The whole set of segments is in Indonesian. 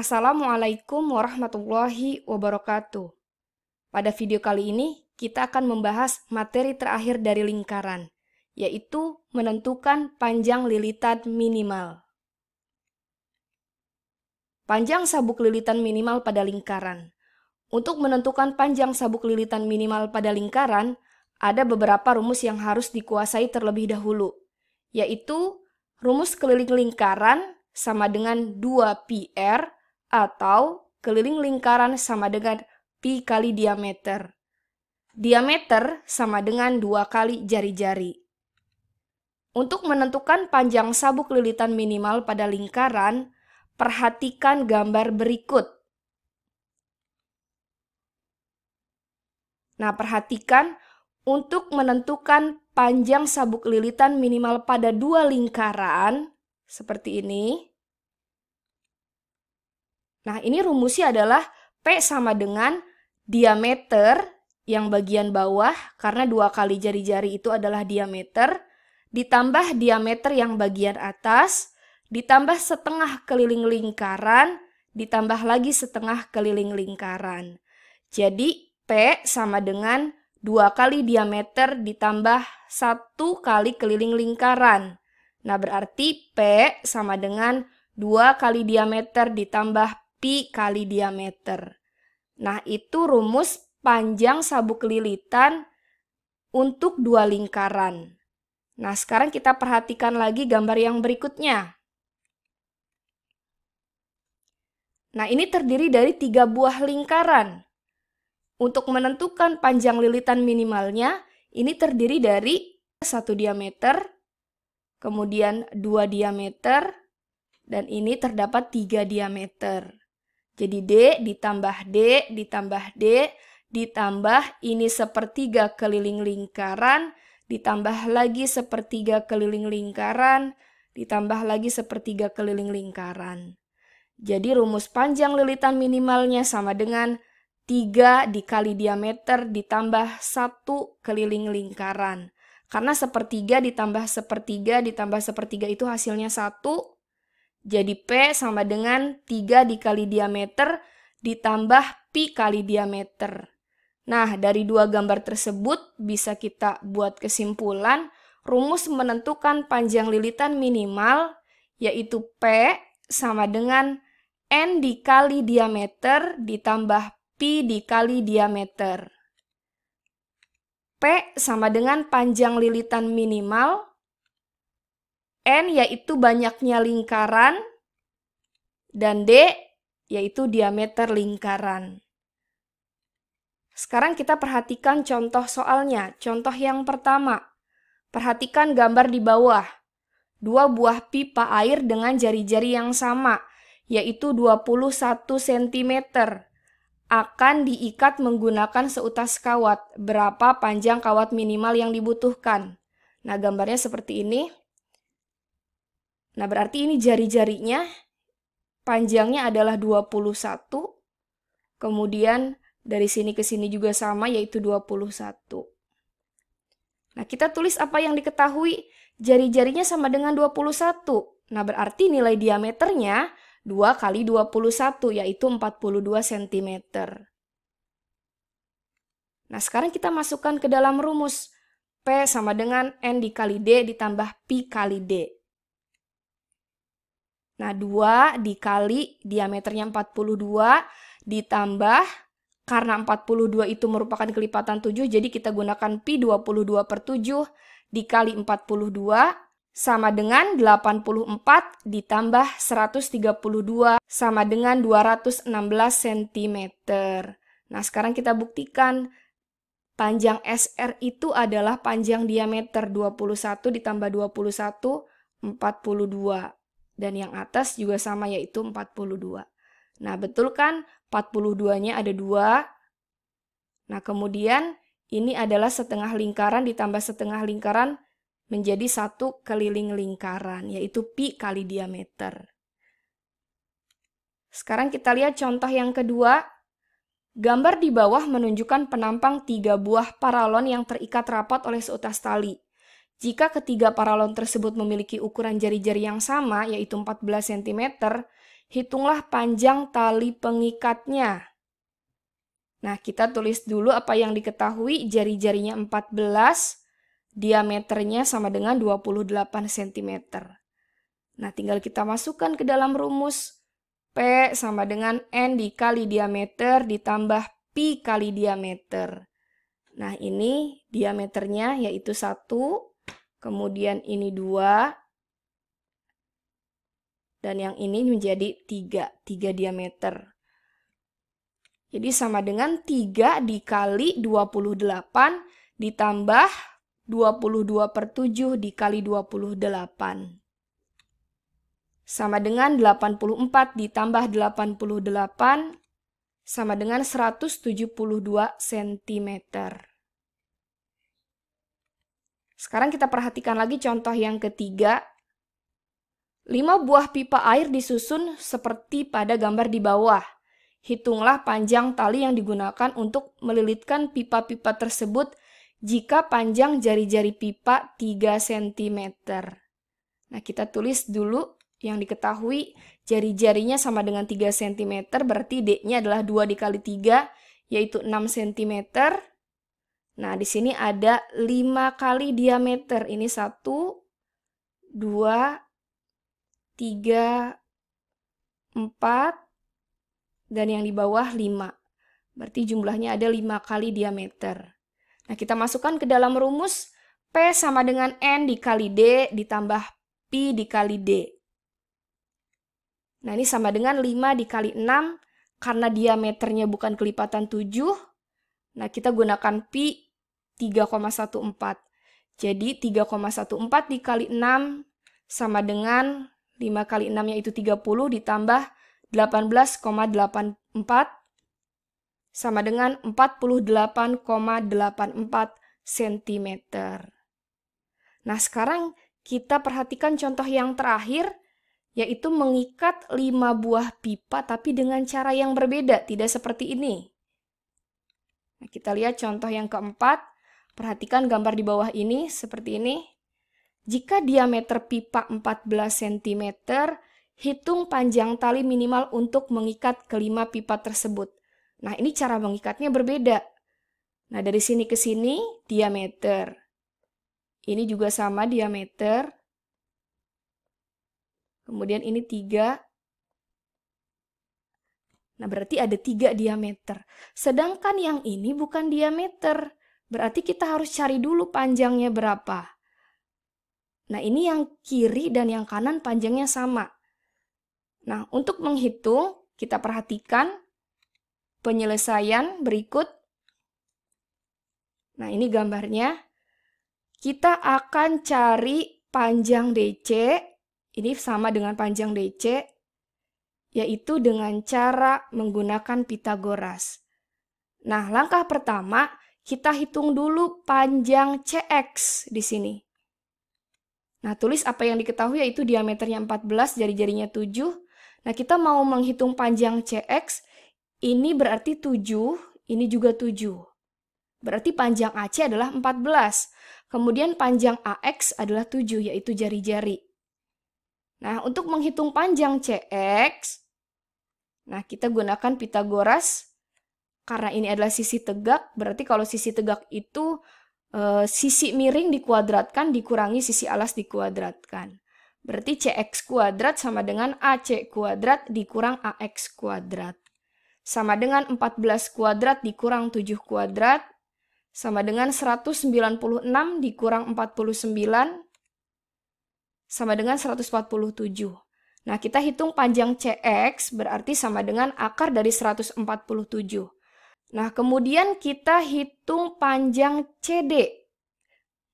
Assalamualaikum warahmatullahi wabarakatuh. Pada video kali ini, kita akan membahas materi terakhir dari lingkaran, yaitu menentukan panjang lilitan minimal. Panjang sabuk lilitan minimal pada lingkaran. Untuk menentukan panjang sabuk lilitan minimal pada lingkaran, ada beberapa rumus yang harus dikuasai terlebih dahulu, yaitu rumus keliling lingkaran sama dengan 2πr atau keliling lingkaran sama dengan pi kali diameter. Diameter sama dengan 2 kali jari-jari. Untuk menentukan panjang sabuk lilitan minimal pada lingkaran, perhatikan gambar berikut. Nah, perhatikan untuk menentukan panjang sabuk lilitan minimal pada dua lingkaran, seperti ini. Nah, ini rumusnya adalah P sama dengan diameter yang bagian bawah, karena 2 kali jari-jari itu adalah diameter, ditambah diameter yang bagian atas, ditambah setengah keliling lingkaran, ditambah lagi setengah keliling lingkaran. Jadi, P sama dengan 2 kali diameter ditambah 1 kali keliling lingkaran. Nah, berarti P sama dengan 2 kali diameter ditambah pi kali diameter. Nah, itu rumus panjang sabuk lilitan untuk dua lingkaran. Nah, sekarang kita perhatikan lagi gambar yang berikutnya. Nah, ini terdiri dari 3 buah lingkaran. Untuk menentukan panjang lilitan minimalnya, ini terdiri dari 1 diameter, kemudian 2 diameter, dan ini terdapat 3 diameter. Jadi D ditambah D ditambah D ditambah ini sepertiga keliling lingkaran, ditambah lagi sepertiga keliling lingkaran, ditambah lagi sepertiga keliling lingkaran. Jadi rumus panjang lilitan minimalnya sama dengan 3 dikali diameter ditambah 1 keliling lingkaran. Karena sepertiga ditambah sepertiga itu hasilnya 1. Jadi P sama dengan 3 dikali diameter ditambah pi kali diameter. Nah, dari dua gambar tersebut bisa kita buat kesimpulan rumus menentukan panjang lilitan minimal, yaitu P sama dengan N dikali diameter ditambah pi dikali diameter. P sama dengan panjang lilitan minimal, N yaitu banyaknya lingkaran, dan D yaitu diameter lingkaran. Sekarang kita perhatikan contoh soalnya. Contoh yang pertama, perhatikan gambar di bawah. 2 buah pipa air dengan jari-jari yang sama, yaitu 21 cm. Akan diikat menggunakan seutas kawat. Berapa panjang kawat minimal yang dibutuhkan? Nah, gambarnya seperti ini. Nah, berarti ini jari-jarinya panjangnya adalah 21. Kemudian dari sini ke sini juga sama, yaitu 21. Nah, kita tulis apa yang diketahui. Jari-jarinya sama dengan 21. Nah, berarti nilai diameternya 2 kali 21, yaitu 42 cm. Nah, sekarang kita masukkan ke dalam rumus. P sama dengan N dikali D ditambah pi kali D. Nah, 2 dikali diameternya 42 ditambah, karena 42 itu merupakan kelipatan 7, jadi kita gunakan pi 22/7 dikali 42 sama dengan 84 ditambah 132 sama dengan 216 cm. Nah, sekarang kita buktikan panjang SR itu adalah panjang diameter 21 ditambah 21, 42. Dan yang atas juga sama, yaitu 42. Nah, betul kan? 42-nya ada 2. Nah, kemudian ini adalah setengah lingkaran ditambah setengah lingkaran menjadi 1 keliling lingkaran, yaitu pi kali diameter. Sekarang kita lihat contoh yang kedua. Gambar di bawah menunjukkan penampang 3 buah paralon yang terikat rapat oleh seutas tali. Jika ketiga paralon tersebut memiliki ukuran jari-jari yang sama, yaitu 14 cm, hitunglah panjang tali pengikatnya. Nah, kita tulis dulu apa yang diketahui, jari-jarinya 14, diameternya sama dengan 28 cm. Nah, tinggal kita masukkan ke dalam rumus. P sama dengan N dikali diameter ditambah Pi kali diameter. Nah, ini diameternya yaitu 1, kemudian ini 2, dan yang ini menjadi 3 diameter. Jadi sama dengan 3 dikali 28 ditambah 22/7 dikali 28. Sama dengan 84 ditambah 88 sama dengan 172 cm. Sekarang kita perhatikan lagi contoh yang ketiga. 5 buah pipa air disusun seperti pada gambar di bawah. Hitunglah panjang tali yang digunakan untuk melilitkan pipa-pipa tersebut jika panjang jari-jari pipa 3 cm. Nah, kita tulis dulu yang diketahui jari-jarinya sama dengan 3 cm, berarti D-nya adalah 2 dikali 3, yaitu 6 cm. Nah, di sini ada 5 kali diameter. Ini 1, 2, 3, 4, dan yang di bawah 5. Berarti jumlahnya ada 5 kali diameter. Nah, kita masukkan ke dalam rumus. P sama dengan N dikali D ditambah Pi dikali D. Nah, ini sama dengan 5 dikali 6. Karena diameternya bukan kelipatan 7. Nah, kita gunakan Pi 3,14. Jadi 3,14 dikali 6 sama dengan 5 kali 6 yaitu 30 ditambah 18,84 sama dengan 48,84 cm. Nah, sekarang kita perhatikan contoh yang terakhir, yaitu mengikat 5 buah pipa tapi dengan cara yang berbeda, tidak seperti ini. Nah, kita lihat contoh yang keempat. Perhatikan gambar di bawah ini seperti ini. Jika diameter pipa 14 cm, hitung panjang tali minimal untuk mengikat kelima pipa tersebut. Nah, ini cara mengikatnya berbeda. Nah, dari sini ke sini diameter. Ini juga sama diameter. Kemudian ini 3. Nah, berarti ada 3 diameter. Sedangkan yang ini bukan diameter. Berarti kita harus cari dulu panjangnya berapa. Nah, ini yang kiri dan yang kanan panjangnya sama. Nah, untuk menghitung, kita perhatikan penyelesaian berikut. Nah, ini gambarnya. Kita akan cari panjang DC. Ini sama dengan panjang DC, yaitu dengan cara menggunakan Pitagoras. Nah, langkah pertama, kita hitung dulu panjang CX di sini. Nah, tulis apa yang diketahui yaitu diameternya 14, jari-jarinya 7. Nah, kita mau menghitung panjang CX, ini berarti 7, ini juga 7. Berarti panjang AC adalah 14. Kemudian panjang AX adalah 7, yaitu jari-jari. Nah, untuk menghitung panjang CX, nah kita gunakan Pitagoras. Karena ini adalah sisi tegak, berarti kalau sisi tegak itu sisi miring dikuadratkan dikurangi sisi alas dikuadratkan. Berarti CX kuadrat sama dengan AC kuadrat dikurang AX kuadrat. Sama dengan 14 kuadrat dikurang 7 kuadrat. Sama dengan 196 dikurang 49. Sama dengan 147. Nah, kita hitung panjang CX berarti sama dengan akar dari 147. Nah, kemudian kita hitung panjang CD.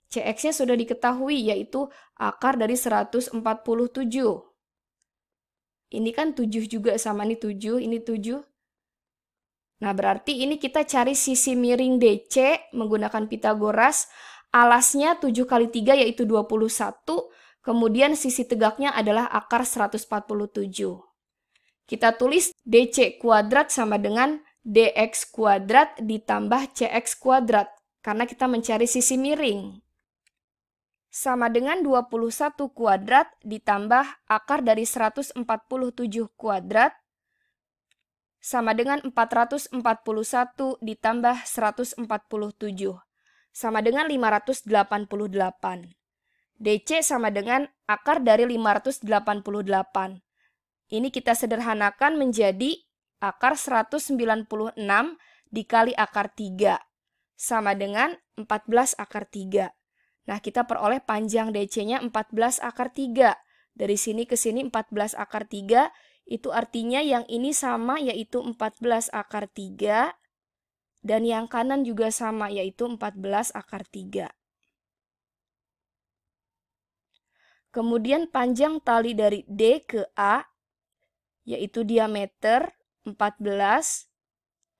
CX-nya sudah diketahui, yaitu akar dari 147. Ini kan 7 juga sama, ini 7, ini 7. Nah, berarti ini kita cari sisi miring DC menggunakan Pitagoras. Alasnya 7 kali 3 yaitu 21. Kemudian sisi tegaknya adalah akar 147. Kita tulis DC kuadrat sama dengan DX kuadrat ditambah CX kuadrat, karena kita mencari sisi miring. sama dengan 21 kuadrat ditambah akar dari 147 kuadrat sama dengan 441 ditambah 147 sama dengan 588. DC sama dengan akar dari 588. Ini kita sederhanakan menjadi akar 196 dikali akar 3 sama dengan 14 akar 3. Nah, kita peroleh panjang DC-nya 14 akar 3. Dari sini ke sini 14 akar 3, itu artinya yang ini sama yaitu 14 akar 3, dan yang kanan juga sama yaitu 14 akar 3. Kemudian panjang tali dari D ke A, yaitu diameter 14,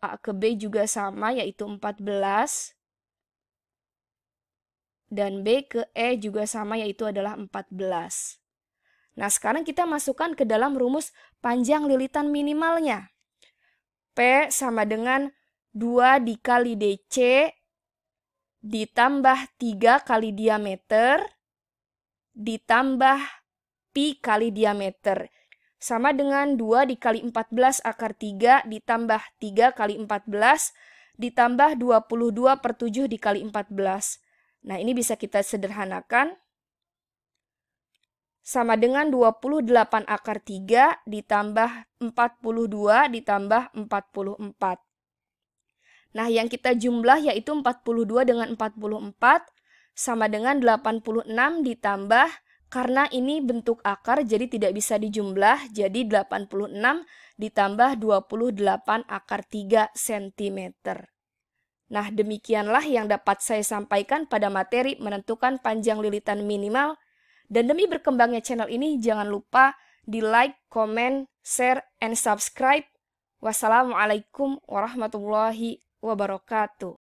A ke B juga sama yaitu 14, dan B ke E juga sama yaitu adalah 14. Nah, sekarang kita masukkan ke dalam rumus panjang lilitan minimalnya. P sama dengan 2 dikali DC ditambah 3 kali diameter ditambah pi kali diameter. Sama dengan 2 dikali 14 akar 3 ditambah 3 kali 14 ditambah 22 per 7 dikali 14. Nah, ini bisa kita sederhanakan. Sama dengan 28 akar 3 ditambah 42 ditambah 44. Nah, yang kita jumlah yaitu 42 dengan 44 sama dengan 86 ditambah, karena ini bentuk akar jadi tidak bisa dijumlah, jadi 86 ditambah 28 akar 3 cm. Nah, demikianlah yang dapat saya sampaikan pada materi menentukan panjang lilitan minimal. Dan demi berkembangnya channel ini, jangan lupa di like, comment, share, and subscribe. Wassalamualaikum warahmatullahi wabarakatuh.